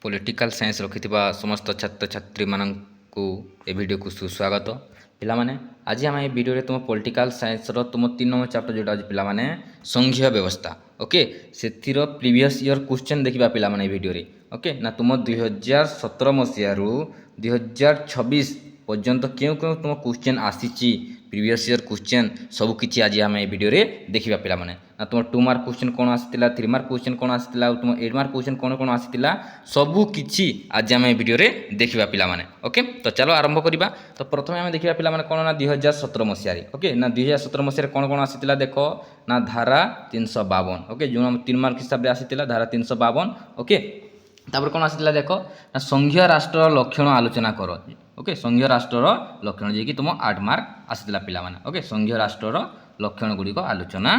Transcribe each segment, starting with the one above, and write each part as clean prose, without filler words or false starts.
Political science रखिथिबा समस्त छात्र छात्री माननकु ए video को सुस्वागत। पिला माने आज हम ए वीडियो रे तुम पॉलिटिकल साइंस रो तुम 3 नंबर चैप्टर जोटा आज पिला माने संघीय व्यवस्था ओके सेथिरो प्रीवियस ईयर क्वेश्चन देखिबा पिला माने वीडियो रे ओके ना तुम 2017 मसिया रु 2026 पर्यंत क्यों क्यों तुम क्वेश्चन आसीची प्रीवियस ईयर क्वेश्चन सब किछि आज हम ए वीडियो रे देखिबा पिला माने ना तुम 2 मार्क क्वेश्चन कोन आसीतिला 3 मार्क क्वेश्चन कोन आसीतिला तुम 8 मार्क क्वेश्चन कोन कोन आसीतिला सब किछि आज हम ए वीडियो रे देखिबा पिला माने ओके। तो चलो आरंभ करिबा। तो प्रथमे हम देखिबा पिला माने कोन ना 2017 मसिया रे ओके ना 2017 मसिया रे कोन कोन आसीतिला देखो ना धारा 352 ओके जो हम 3 मार्क हिसाब रे आसीतिला धारा 352 ओके। तापर कोन आसीतिला देखो ना संघीय राष्ट्र लक्षण आलोचना करो ओके संघीय राष्ट्र लक्षण जे कि तुम 8 मार्क आसीतिला पिला माने ओके संघीय राष्ट्र लक्षण गुडी को आलोचना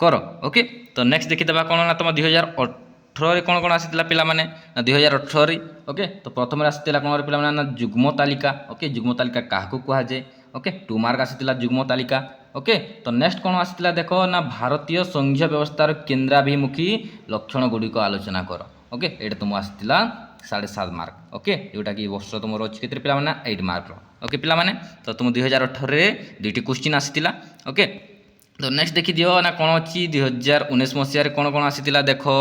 करो ओके। तो नेक्स्ट देखि दबा कोन ना तुम 2018 रे कोन कोन आसीतिला पिला माने ना 2018 रे ओके। तो प्रथम रे आसीतिला कोन रे पिला माने ना जुग्म तालिका ओके जुग्म तालिका काहकु कुहा जे ओके 2 मार्क आसीतिला जुग्म तालिका ओके। तो नेक्स्ट कोन आसीतिला देखो ना भारतीय संघीय व्यवस्थार केंद्राभिमुखी लक्षण गुडी को आलोचना करो ओके एटा तुम आसीतिला 7.5 मार्क ओके जोटा कि वर्ष तुम अछि केते पिला माने 8 मार्क ओके पिला माने। तो तुम 2018 रे दुईटी क्वेश्चन आसीतिला ओके। तो नेक्स्ट देखि दियो ना कोन अछि 2019 मसिया रे कोन कोन आसीतिला देखो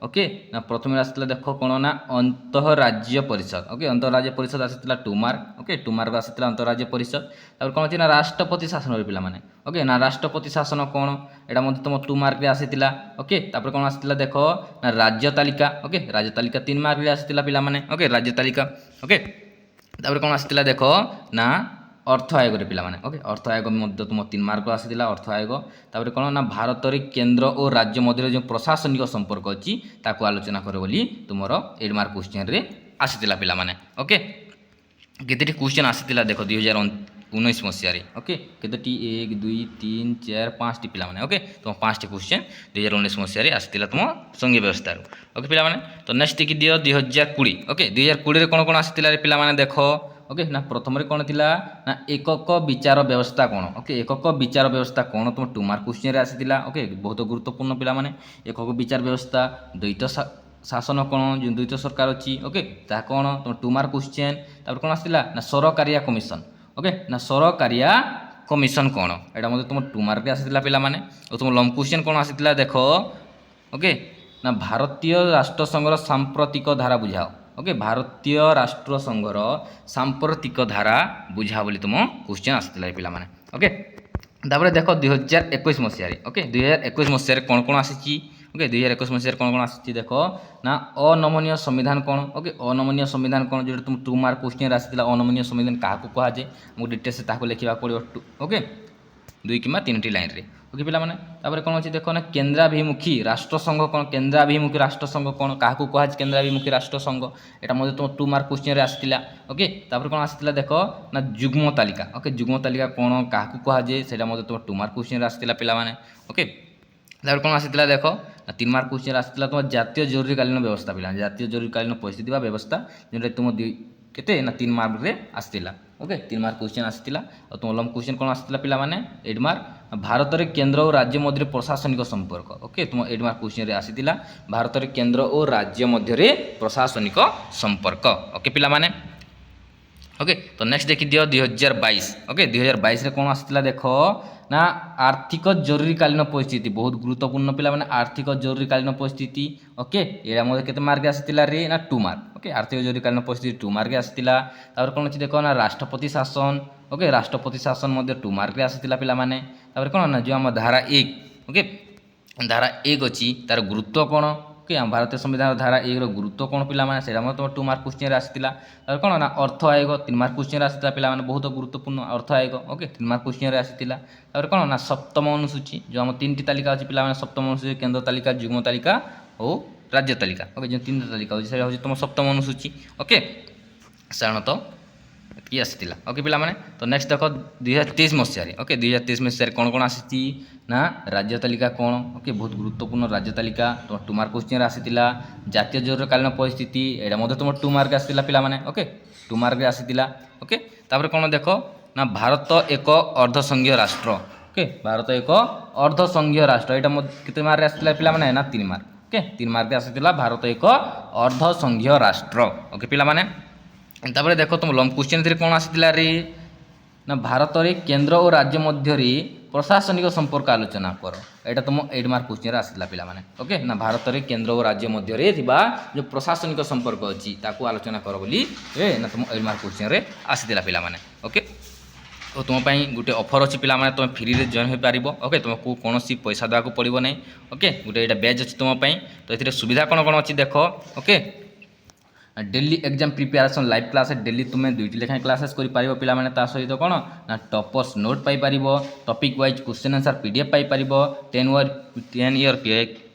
ओके ना प्रथम आसीतिला देखो कोन ना अंतः राज्य परिषद ओके अंतः राज्य परिषद आसीतिला 2 मार्क ओके 2 मार्क आसीतिला अंतः राज्य परिषद। तापर कोन अछि ना राष्ट्रपति शासन रे पिला माने ओके ना राष्ट्रपति शासन कोन एटा मध्ये तुम 2 मार्क रे आसीतिला ओके। तापर कोन आसीतिला देखो ना राज्य तालिका ओके राज्य तालिका 3 मार्क रे आसीतिला पिला माने ओके राज्य तालिका ओके। तापर कोन आसीतिला देखो ना अर्थ आयोग रे पिला माने ओके अर्थ आयोग मध्ये तुम 3 मार्क आसीतिला अर्थ आयोग। तापर कोन ना भारत रे केंद्र और राज्य मध्ये जो प्रशासनिक संपर्क अछि ताको आलोचना करे बोली तुमरो 8 मार्क क्वेश्चन रे आसीतिला पिला माने ओके। केतेटी क्वेश्चन आसीतिला देखो 2019 मसिया रे ओके केतेटी 1 2 3 4 5 टी पिला माने ओके तुम 5 टी क्वेश्चन 2019 मसिया रे आसीतिला तुम संघीय व्यवस्था रो ओके पिला माने। तो नेक्स्ट की दियो 2020 ओके 2020 रे कोन कोन आसीतिला रे पिला माने देखो ओके ना प्रथम रे कोन थिला ना एकक विचार व्यवस्था कोन ओके एकक विचार व्यवस्था कोन तुम 2 मार्क क्वेश्चन रे आसीतिला ओके बहुत गुरुत्वपूर्ण पिला माने एकक विचार व्यवस्था द्वैत शासन कोन जो द्वैत सरकार अछि ओके ता कोन तुम 2 मार्क क्वेश्चन। तापर कोन आसीतिला ना सरकारिया कमिशन ओके ना सरकारिया कमिशन कोन एटा मध्ये तुम 2 मार्क रे आसीतिला पिला माने और तुम लंब क्वेश्चन कोन आसीतिला देखो ओके ना भारतीय राष्ट्र संघर सांप्रतिक धारा बुझाओ ओके भारतीय राष्ट्र संघर सांप्रतिक धारा बुझा बोली तुम क्वेश्चन आसीतिला पिला माने ओके। तापर देखो 2021 मसिया रे ओके 2021 मसिया रे कोन कोन आसीची ओके 2021 मसिया रे कोन कोन आसीची देखो ना अनमनीय संविधान कोन ओके अनमनीय संविधान कोन जो तुम 2 मार्क क्वेश्चन रे आसीतिला अनमनीय संविधान काहाकु कुहा जे मु डिटेल्स ताको लेखिबा पड़ियो ओके 2 किमा 3 टी लाइन रे ओके पिला माने। तापर कोन अछि देखो ना केंद्राभिमुखी राष्ट्र संघ कोन केंद्राभिमुखी राष्ट्र संघ कोन काहाकु कुहा जे केंद्राभिमुखी राष्ट्र संघ एटा मध्ये तुम 2 मार्क क्वेश्चन रे आसीतिला ओके। तापर कोन आसीतिला देखो ना जुग्म तालिका ओके जुग्म तालिका कोन काहाकु कुहा जे सेटा मध्ये तुम 2 मार्क क्वेश्चन रे आसीतिला पिला माने ओके। तापर कोन आसीतिला देखो ना 3 मार्क क्वेश्चन रे आसीतिला तुम जातीय जरूरीकालीन व्यवस्था पिला जातीय जरूरीकालीन परिस्थिति बा व्यवस्था जेटा तुम केते ना 3 मार्क रे आसीतिला ओके 3 मार्क क्वेश्चन आसीतिला और तुम लंब क्वेश्चन कोन आसीतिला पिला माने 8 मार्क भारत रे केंद्र और राज्य मध्य प्रशासनिक संपर्क ओके तुम 8 मार्क क्वेश्चन रे आसीतिला भारत रे केंद्र और राज्य मध्य रे प्रशासनिक संपर्क ओके पिला माने ओके। तो नेक्स्ट देखि दियो 2022 ओके 2022 रे कोन आसीतिला देखो ना आर्थिक जरूरीकालीन परिस्थिति बहुत गुरुत्वपूर्ण पिला माने आर्थिक जरूरीकालीन परिस्थिति ओके एरा मध्ये केते मार्क आसीतिला रे ना 2 मार्क ओके आर्थिक जरूरीकालीन परिस्थिति 2 मार्क आसीतिला। तापर कोन अछि देखो ना राष्ट्रपति शासन ओके राष्ट्रपति शासन मध्ये 2 मार्क रे आसीतिला पिला माने। तापर कोन ना जो हम धारा 1 ओके धारा 1 अछि तार गुरुत्व कोन ओके हम भारतीय संविधान धारा 1 रो गुरुत्व कोन पिला माने सेरा मध्ये 2 मार्क क्वेश्चन रे आसीतिला। तापर कोन ना अर्थ आयोग 3 मार्क क्वेश्चन रे आसीतिला पिला माने बहुत गुरुत्वपूर्ण अर्थ आयोग ओके 3 मार्क क्वेश्चन रे आसीतिला। तापर कोन ना सप्तम अनुसूची जो हम 3 टी तालिका अछि पिला माने सप्तम अनुसूची केंद्र तालिका जुग्म तालिका और राज्य तालिका ओके जो 3 तालिका अछि सेरा होछि तुम सप्तम अनुसूची ओके सारणत की आसीतिला ओके पिला माने। तो नेक्स्ट देखो 2023 मसिया रे ओके 2023 मसिया रे कोन कोन आसीची ना राज्य तालिका कोन ओके बहुत गुरुत्वपूर्ण राज्य तालिका तो 2 मार्क क्वेश्चन रे आसीतिला। जातीय जरूरीकालीन परिस्थिति एडा मध्ये तुम 2 मार्क आसीतिला पिला माने ओके 2 मार्क रे आसीतिला ओके। तापर कोन देखो ना भारत एक अर्ध संघीय राष्ट्र ओके भारत एक अर्ध संघीय राष्ट्र एटा केते मार्क रे आसीतिला पिला माने ना 3 मार्क ओके 3 मार्क आसीथिला भारत एक अर्ध संघीय राष्ट्र ओके पिला माने तापर देखो तुम लंब क्वेश्चन थी कौन आसीथिला रे ना भारत रे केंद्र और राज्य मध्य रे प्रशासनिक संपर्क आलोचना कर एटा तुम 8 मार्क क्वेश्चन आसीथिला पिला माने ओके ना भारत रे केंद्र और राज्य मध्य रे थिबा जो प्रशासनिक संपर्क अछि ताकू आलोचना कर बोली ना तुम 8 मार्क क्वेश्चन रे आसीथिला पिला माने ओके तो तुम गोटे ऑफर अच्छी पिला माने तुम फ्री रे जॉइन हो पारिबो ओके तुमको कौन पैसा देवाक पड़ो नहीं ओके गोटे यहाँ बैच अच्छी तुम तो ये सुविधा कौन कौन अच्छी देख okay daily exam preparation live class daily तुम 2टी लेखाएं क्लासेस कर पारिबो पिला माने ता सहित कौन ना टॉपर्स नोट पाई पारिबो topic wise question answer PDF पाई पारिबो 10 ईयर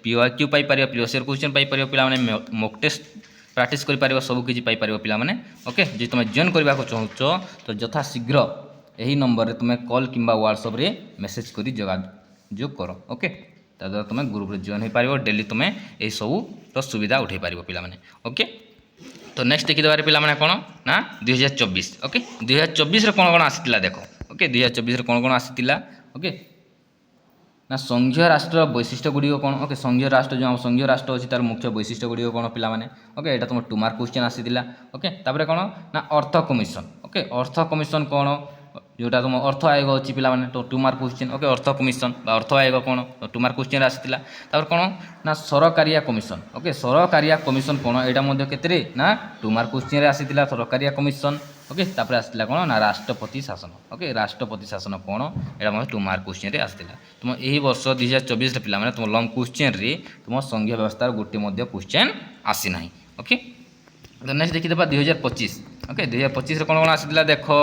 पीओक्यू पाई पारिबो प्रीवियस ईयर क्वेश्चन पाई पारिबो पिला माने मॉक टेस्ट प्रैक्टिस कर पारिबो सब किछि पाई पारिबो पिला माने ओके जे तुम जॉइन करबा को चाहूचो तो यथा शीघ्र यही नंबर रे तुम्हें कॉल किंबा व्हाट्सएप रे मेसेज करी जोगाजोग करो ओके ताद्वारा तुम्हें ग्रुप रे जॉइन हो पारिबो डेली तुम्हें यही सब तो सुविधा उठे पारिबो पिला माने ओके तो नेक्स्ट देखि देबारे पिला माने कोन ना 2024 ओके 2024 रे कोन कोन आसीतिला देखो ओके 2024 रे कोन कोन आसीतिला ओके ना संघीय राष्ट्र वैशिष्ट्य गुड़ी कौन ओके संघीय राष्ट्र जो संघीय राष्ट्र अच्छी तार मुख्य वैशिष्ट्य गुड़ी कौन पिला माने ओके एटा तुम 2 मार्क क्वेश्चन आसीतिला ओके तापर कौन ना अर्थ कमिशन ओके अर्थ कमिशन कौन जोटा तुम अर्थ आयोग अच्छी पिला माने तो 2 मार्क क्वेश्चन ओके अर्थ कमिशन बा अर्थ आयोग कौन तो 2 मार्क क्वेश्चन आसीतिला तापर कौन ना Sarkaria commission okay Sarkaria commission कौन एटा मध्ये केतरे ना 2 मार्क क्वेश्चन रे आसीतिला सरकारिया कमिशन ओके तापर आसीतिला कौन ना राष्ट्रपति शासन ओके राष्ट्रपति शासन कौन एटा मध्ये 2 मार्क क्वेश्चन रे आसीतिला तुम एही वर्ष 2024 रे पिला माने तुम लंग क्वेश्चन रे तुम संघीय व्यवस्था गोटे मध्ये क्वेश्चन आसी नाही ओके तो नेक्स्ट देखि देबा 2025 ओके 2025 रे कोन कोन आसीतिला देखो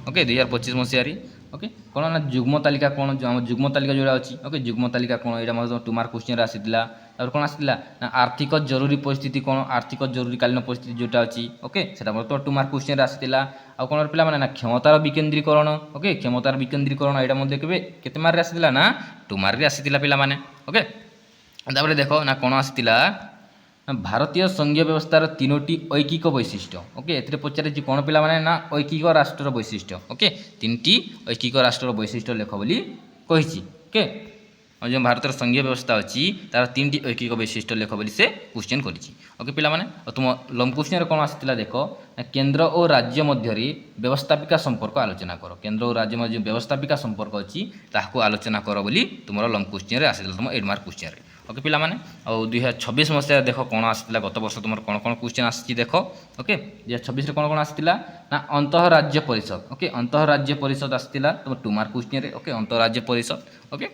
ओके 2025 मसियारी ओके कोन ना जुग्म तालिका कोन जो हम जुग्म तालिका जोड़ा अछि ओके जुग्म तालिका कोन एटा मध्ये 2 मार्क क्वेश्चन रे आसीतिला और कोन आसीतिला ना आर्थिक जरूरी परिस्थिति कोन आर्थिक जरूरी कालीन परिस्थिति जोटा अछि ओके सेटा मध्ये तो 2 मार्क क्वेश्चन रे आसीतिला आ कोन पिला माने ना क्षमतार विकेंद्रीकरण ओके क्षमतार विकेंद्रीकरण एटा मध्ये केते मार्क रे आसीतिला ना 2 मार्क रे आसीतिला पिला माने ओके तापर देखो ना कोन आसीतिला भारतीय संघीय व्यवस्थार 3टी ऐकिक वैशिष्ट्य ओके एथिरे पचारे जे कोन पिला माने ना ऐकिक राष्ट्र वैशिष्ट्य ओके 3टी ऐकिक राष्ट्र वैशिष्ट्य लेख बोली कहिछि ओके और जो भारत संघीय व्यवस्था अछि तार 3टी ऐकिक वैशिष्ट्य लेख बोली से क्वेश्चन करिछि ओके पिला माने तुम लंब क्वेश्चन रे कोन आसीतिला देखो केंद्र और राज्य मध्य रे व्यवस्थापिका संपर्क आलोचना करो केंद्र और राज्य मध्य व्यवस्थापिका संपर्क अछि ताहाको आलोचना करो बोली तुमरो लंब क्वेश्चन रे आसीतिला तुम 8 मार्क क्वेश्चन रे ओके पिला माने और 2026 मसिया देखो कौन आसीतिला गत वर्ष तुम कौन कौन क्वेश्चन आसी देखो ओके 2026 रे कौन कौन आसीतिला ना अंतःराज्य परिषद ओके अंतःराज्य परिषद आसीतिला तुम 2 मार्क क्वेश्चन रे ओके अंतःराज्य परिषद ओके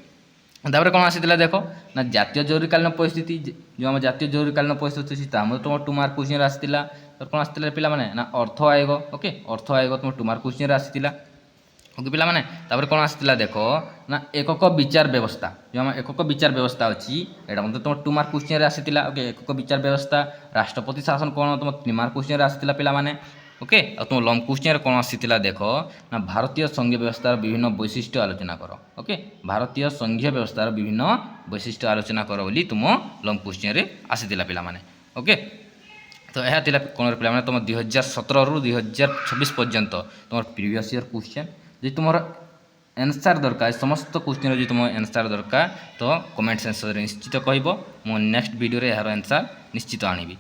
तापर कौन आसीतिला देखो ना जातीय जरूरीकालीन परिस्थिति जो हम जातीय जरूरीकालीन परिस्थिति अछि ता तुम 2 मार्क क्वेश्चन रे आसीतिला तो कौन आसीतिला पिला माने ना अर्थ आयोग ओके अर्थ आयोग तुम 2 मार्क क्वेश्चन रे आसीतिला ओके पिला माने तापर कोन आसीतिला देखो ना एकक विचार व्यवस्था जो हम एकक विचार व्यवस्था अछि एटा मतलब तुम 2 मार्क क्वेश्चन रे आसीतिला ओके एकक विचार व्यवस्था राष्ट्रपति शासन कोन तुम 3 मार्क क्वेश्चन रे आसीतिला पिला माने ओके और तुम लंब क्वेश्चन रे कोन आसीतिला देखो ना भारतीय संघीय व्यवस्थार विभिन्न वैशिष्ट्य आलोचना करो ओके भारतीय संघीय व्यवस्थार विभिन्न वैशिष्ट्य आलोचना करो बोली तुम लंब क्वेश्चन रे आसीतिला पिला माने ओके तो यह तिला कोन पिला माने तुम 2017 रु 2026 पर्यंत तुम प्रीवियस ईयर क्वेश्चन जी तुम आंसर दरकार समस्त क्वेश्चन जो तुम आंसर दरकार तो कमेंट सेक्शन निश्चित कहब मो नेक्स्ट वीडियो रे यार आंसर निश्चित आनिबी।